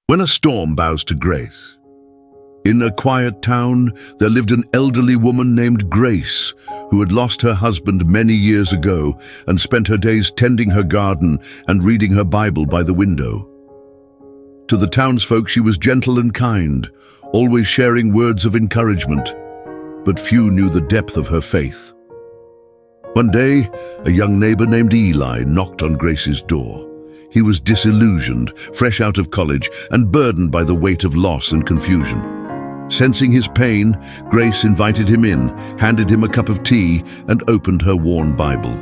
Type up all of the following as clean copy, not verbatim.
When a storm bows to grace. In a quiet town, there lived an elderly woman named Grace, who had lost her husband many years ago and spent her days tending her garden and reading her Bible by the window. To the townsfolk, she was gentle and kind, always sharing words of encouragement, but few knew the depth of her faith. One day, a young neighbor named Eli knocked on Grace's door. He was disillusioned, fresh out of college, and burdened by the weight of loss and confusion. Sensing his pain, Grace invited him in, handed him a cup of tea, and opened her worn Bible.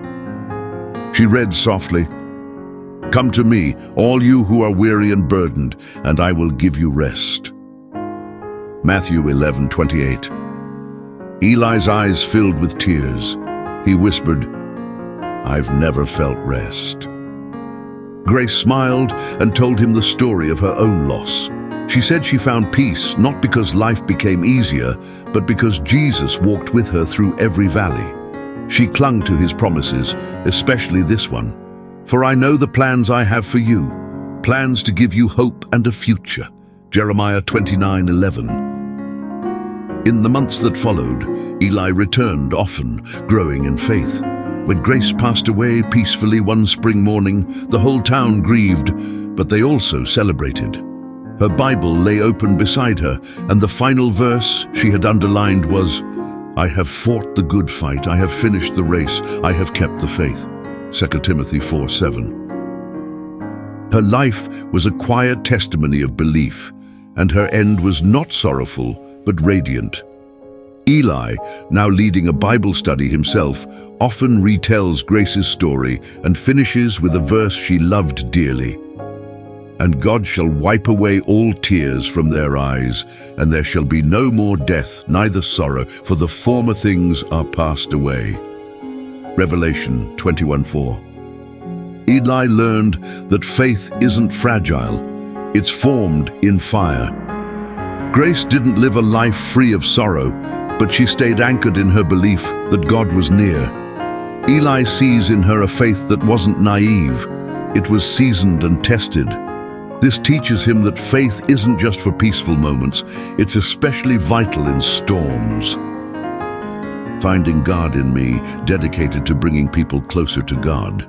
She read softly, "Come to me, all you who are weary and burdened, and I will give you rest." Matthew 11:28. Eli's eyes filled with tears. He whispered, "I've never felt rest." Grace smiled and told him the story of her own loss. She said she found peace not because life became easier, but because Jesus walked with her through every valley. She clung to his promises, especially this one. "For I know the plans I have for you, plans to give you hope and a future." Jeremiah 29:11. In the months that followed, Eli returned often, growing in faith. When Grace passed away peacefully one spring morning, the whole town grieved, but they also celebrated. Her Bible lay open beside her, and the final verse she had underlined was, "I have fought the good fight, I have finished the race, I have kept the faith." 2 Timothy 4:7. Her life was a quiet testimony of belief, and her end was not sorrowful, but radiant. Eli, now leading a Bible study himself, often retells Grace's story and finishes with a verse she loved dearly. "And God shall wipe away all tears from their eyes, and there shall be no more death, neither sorrow, for the former things are passed away." Revelation 21:4. Eli learned that faith isn't fragile, it's formed in fire. Grace didn't live a life free of sorrow, but she stayed anchored in her belief that God was near. Eli sees in her a faith that wasn't naive, it was seasoned and tested. This teaches him that faith isn't just for peaceful moments, it's especially vital in storms. Finding God in Me, dedicated to bringing people closer to God.